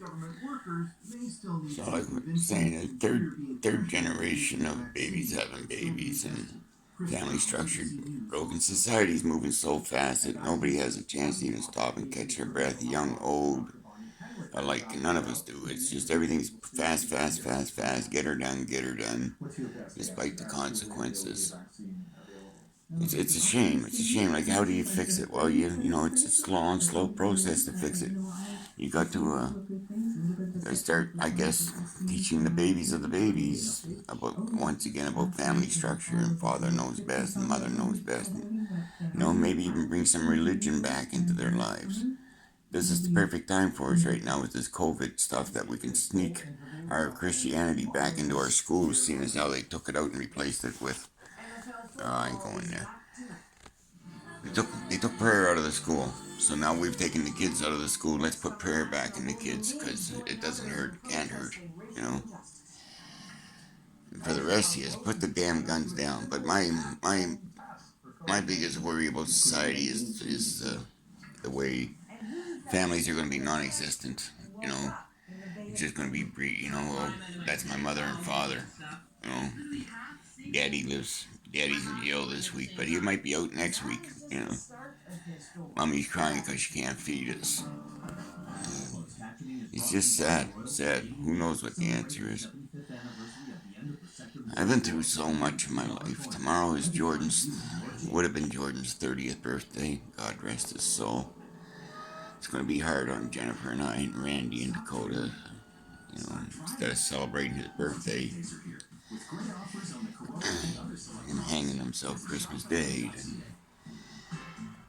So like we're saying, a third generation of babies having babies and family structure broken. Society's moving so fast that nobody has a chance to even stop and catch their breath. Young, old, like none of us do. It's just everything's fast, fast, fast, fast. Get her done, despite the consequences. It's a shame. It's a shame. Like, how do you fix it? Well, you know, it's a long, slow process to fix it. You got to start, I guess, teaching the babies of the babies about, once again, about family structure, and father knows best and mother knows best. And, you know, maybe even bring some religion back into their lives. This is the perfect time for us right now with this COVID stuff, that we can sneak our Christianity back into our schools, seeing as how they took it out and replaced it with, I ain't going there. They took prayer out of the school. So now we've taken the kids out of the school. Let's put prayer back in the kids, because it doesn't hurt, can't hurt, you know. And for the rest of you, put the damn guns down. But my biggest worry about society is the way families are going to be non-existent. You know, it's just going to be, you know, well, that's my mother and father. You know, Daddy's in jail this week, but he might be out next week. You know, Mommy's crying because she can't feed us. It's just sad, sad. Who knows what the answer is? I've been through so much in my life. Tomorrow is would have been Jordan's 30th birthday. God rest his soul. It's going to be hard on Jennifer and I and Randy and Dakota. You know, instead of celebrating his birthday and hanging himself Christmas Day.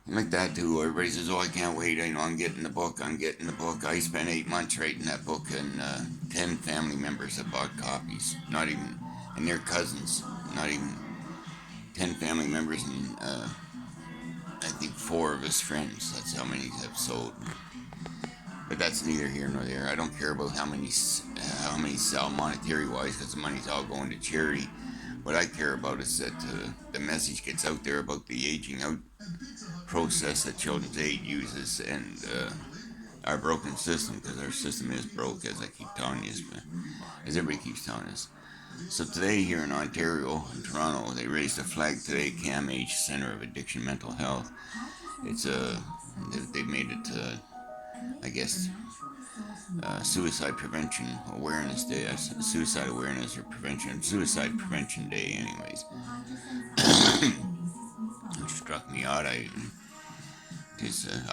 And like that too. Everybody says, "Oh, I can't wait. I know I'm getting the book. I'm getting the book." I spent 8 months writing that book, and 10 family members have bought copies. Not even, and their cousins. Not even 10 family members, and I think 4 of his friends. That's how many have sold. But that's neither here nor there. I don't care about how many sell monetary wise, because the money's all going to charity. What I care about is that the message gets out there about the aging out process that Children's Aid uses, and our broken system, because our system is broke, as I keep telling you, as everybody keeps telling us. So today here in Ontario, in Toronto, they raised a flag today, CAMH, Center of Addiction Mental Health. It's they made it, I guess, Suicide Prevention Awareness Day, Suicide Awareness or Prevention, Suicide Prevention Day, anyways. It struck me odd. I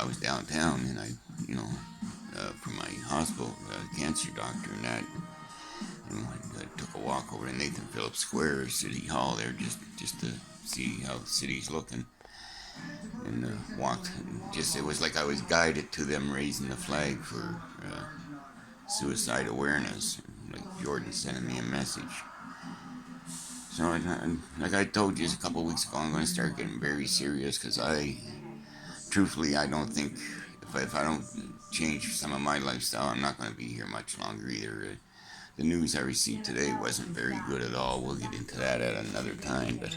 was downtown, and for my hospital, cancer doctor, and that, and I took a walk over to Nathan Phillips Square, City Hall there, just to see how the city's looking, and walked. It was like I was guided to them raising the flag for suicide awareness, like Jordan sending me a message. So, like I told you a couple weeks ago, I'm going to start getting very serious, because truthfully, I don't think if I don't change some of my lifestyle, I'm not going to be here much longer either. The news I received today wasn't very good at all. We'll get into that at another time, but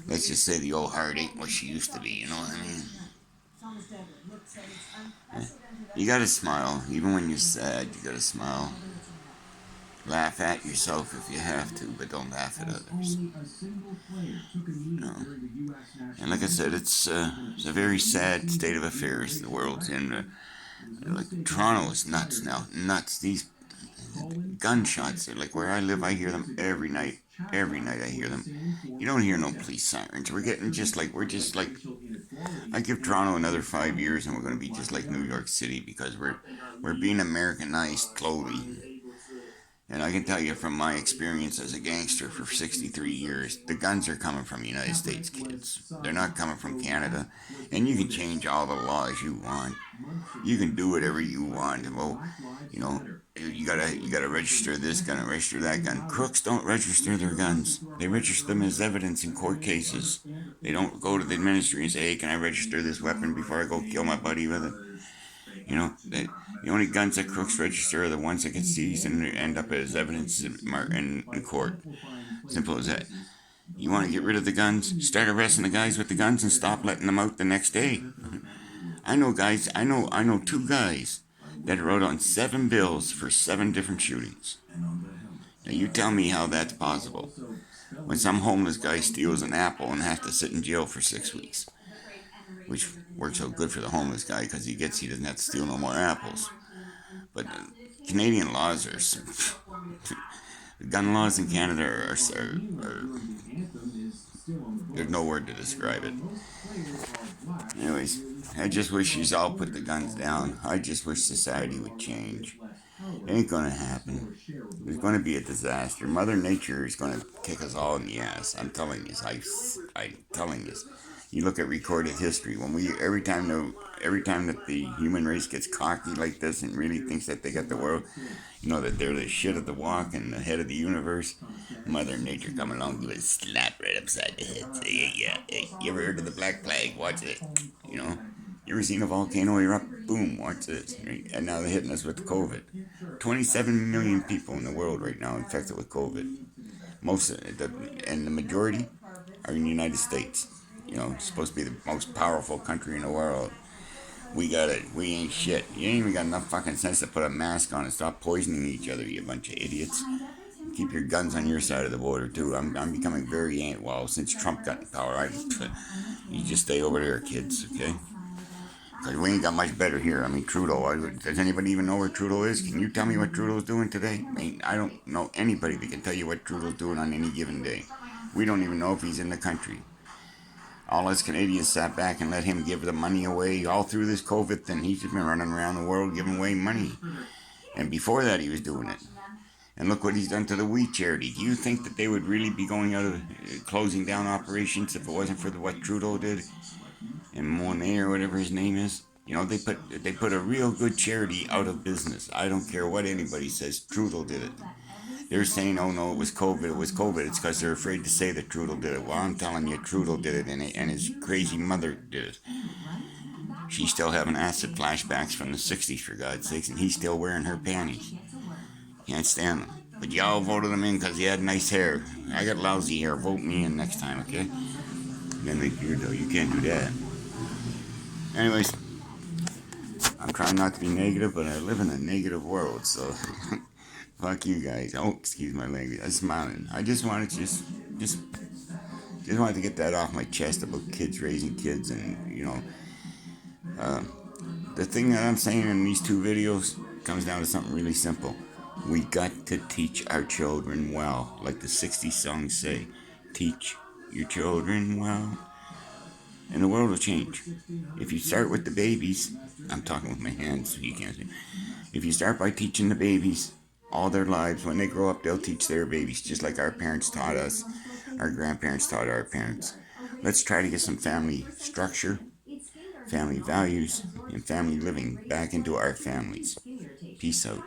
let's just say the old heart ain't what she used to be, you know what I mean? You gotta smile. Even when you're sad, you gotta smile. Laugh at yourself if you have to, but don't laugh at others. No. And like I said, it's a very sad state of affairs the world's in. Like, Toronto is nuts now. Nuts. These gunshots, like where I live, I hear them every night. Every night I hear them. You don't hear no police sirens. We're just like, I give Toronto another 5 years and we're going to be just like New York City, because we're being Americanized slowly. And I can tell you from my experience as a gangster for 63 years, the guns are coming from United States kids. They're not coming from Canada. And you can change all the laws you want. You can do whatever you want. Well, you gotta register this gun and register that gun. Crooks don't register their guns. They register them as evidence in court cases. They don't go to the ministry and say, "Hey, can I register this weapon before I go kill my buddy with it?" The only guns that crooks register are the ones that get seized and end up as evidence in court. Simple as that. You want to get rid of the guns? Start arresting the guys with the guns and stop letting them out the next day. I know 2 guys that wrote on 7 bills for 7 different shootings. Now you tell me how that's possible. When some homeless guy steals an apple and has to sit in jail for 6 weeks. Which works out good for the homeless guy because he doesn't have to steal no more apples. But Canadian laws are the gun laws in Canada are there's no word to describe it. Anyways, I just wish you all put the guns down. I just wish society would change. It ain't gonna happen. There's gonna be a disaster. Mother Nature is gonna kick us all in the ass. I'm telling you. I'm telling you. You look at recorded history. When we every time that the human race gets cocky like this and really thinks that they got the world, you know that they're the shit of the walk and the head of the universe. Mother Nature come along, give it a slap right upside the head. Say, yeah. Hey, you ever heard of the Black Plague? Watch it. You know. You ever seen a volcano erupt? Boom, watch this. Right? And now they're hitting us with COVID. 27 million people in the world right now infected with COVID. And the majority are in the United States. You know, it's supposed to be the most powerful country in the world. We got it. We ain't shit. You ain't even got enough fucking sense to put a mask on and stop poisoning each other, you bunch of idiots. Keep your guns on your side of the border, too. I'm becoming very well, since Trump got in power, you just stay over there, kids, okay? Because we ain't got much better here. I mean, Trudeau. Does anybody even know where Trudeau is? Can you tell me what Trudeau's doing today? I mean, I don't know anybody that can tell you what Trudeau's doing on any given day. We don't even know if he's in the country. All us Canadians sat back and let him give the money away all through this COVID thing. He's just been running around the world giving away money. And before that, he was doing it. And look what he's done to the wheat charity. Do you think that they would really be going out of closing down operations if it wasn't for what Trudeau did? And Monet or whatever his name is. You know, they put a real good charity out of business. I don't care what anybody says. Trudeau did it. They're saying, oh no, it was COVID. It was COVID. It's because they're afraid to say that Trudeau did it. Well, I'm telling you, Trudeau did it, and his crazy mother did it. She's still having acid flashbacks from the 60s, for God's sakes, and he's still wearing her panties. Can't stand him. But y'all voted him in because he had nice hair. I got lousy hair. Vote me in next time, okay? Then you can't do that. Anyways, I'm trying not to be negative, but I live in a negative world, so fuck you guys. Oh, excuse my language. I'm smiling. I just wanted to just wanted to get that off my chest about kids raising kids, and the thing that I'm saying in these 2 videos comes down to something really simple. We got to teach our children well, like the 60s songs say. Teach your children well, and the world will change. If you start with the babies, I'm talking with my hands so you can't see. If you start by teaching the babies all their lives, when they grow up, they'll teach their babies, just like our parents taught us, our grandparents taught our parents. Let's try to get some family structure, family values, and family living back into our families. Peace out.